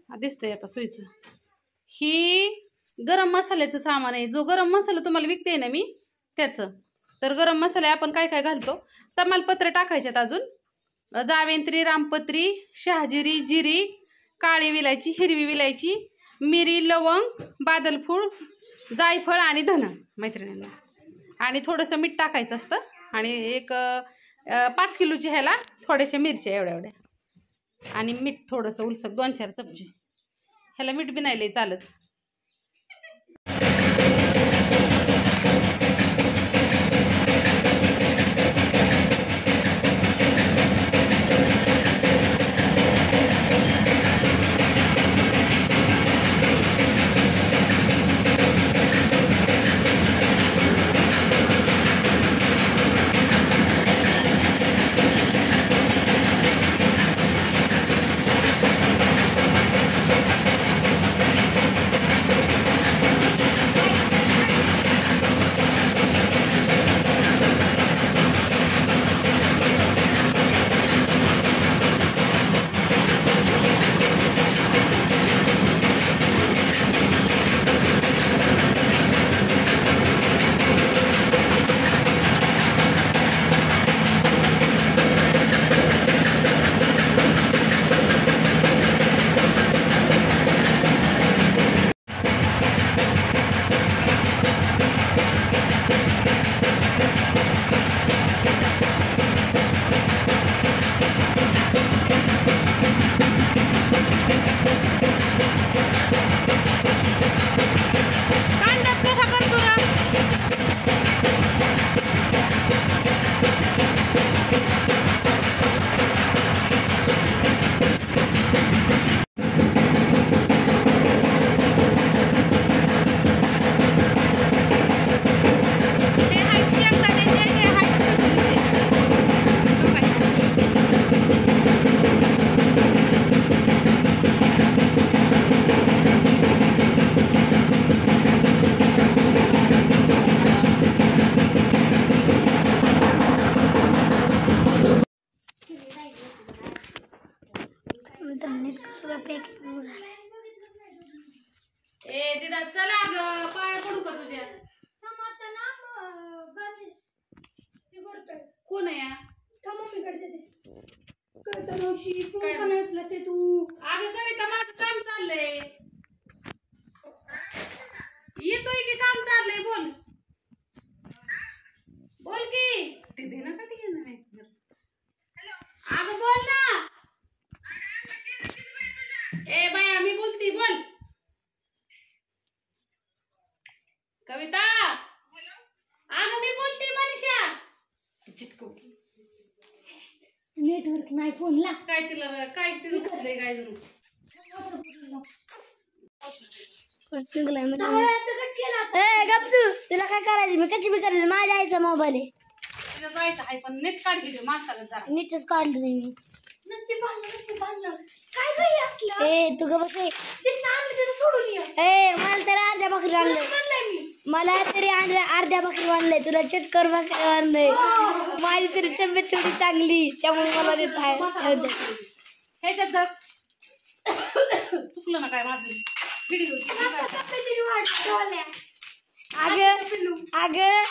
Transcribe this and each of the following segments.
दिसतंय आता सुईचं. ही गरम मसाल्याचं सामान आहे. जो गरम मसाला तुम्हाला विकते ना मी त्याचं. तर गरम मसाले आपण काय काय घालतो. तमालपत्र टाकायच्यात, अजून जावेंत्री, रामपत्री, शहाजिरी, जिरी, काळी विलायची, हिरवी विलायची, मिरी, लवंग, बादलफूल, जायफळ आणि धन मैत्रिणींना. आणि थोडंसं मीठ टाकायचं असतं. आणि एक 5 किलोची ह्याला थोड्याशा मिरच्या एवढ्या एवढ्या आणि मीठ थोडंसं उलसक 2-4 चमचे. ह्याला मीठ बी नाही लय चालत. दिदा चला ग पाय पडू का तुझ्या. कोण आहे या तू. अगं कविता माझं काम चाललंय. येतोय की काम चाललंय. बोल बोल की ते दे ना काठी घेणार आहे. अगं बोल ना. ए बाया मी बोलती. बोल कविता. अगं मी बोलते मनीषा. नेटवर्क नाही फोनला. काय तिला काय तिला घडलंय काय जरूर. तुला काय करायचं. मी कशी बी करेल. माझ्या आईचा मोबाईल आहे. तिला जायचं आहे पण नेट काढली माणसाला जरा. नेटच काढलं मी. नसते भांडण काय काही असलं. ए तू ग बस. सोडून ये. ए मला तर अर्ध्या बकरी आणलंय. मला तरी अर्ध्या बकरी आणलंय. तुला चटकर बकरी आणलंय. माझी तरी तब्येत थोडी चांगली त्यामुळे मला देत आहे. ह्याच्यात चुकलं ना काय माझं. अगं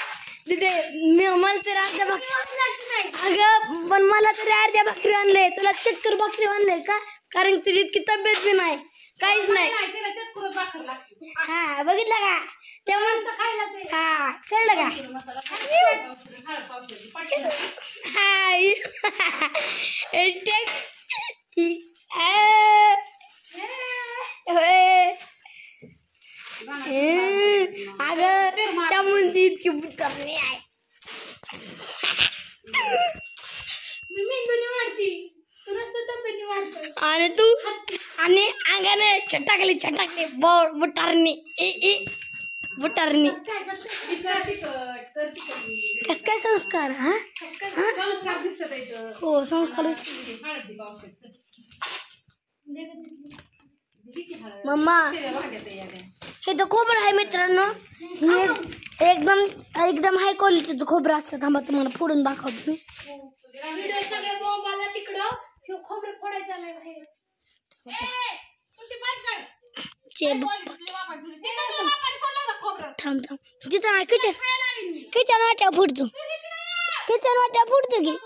तिथे मला तर अर्ध्या बकरी. अगं पण मला तरी अर्ध्या बकरी आणलंय. तुला चक्कर बकरी आणलंय का. कारण तुझी इतकी तब्येत बी नाही काहीच नाही. हा बघितलं का त्यामुळे. हा कळलं का. अगं त्यामुळे ती इतकी बुटारणी आहे. आणि तू आणि अंगाने चटाकली बुटारणी बुटारणी. कस काय संस्कार. हा हो संस्कार. मम्मा हे तर खोबरं आहे मित्रांनो. एकदम एकदम हाय क्वालिटीचं खोबरं असतं. थांबा तुम्हाला फोडून दाखवतो मी. सगळ्या बोंबाला तिकडं खोबरं फोडायचं आलंय बाहेर. चे थांब थांब तिथं नाही किचन किचन वाट्या फुटतो की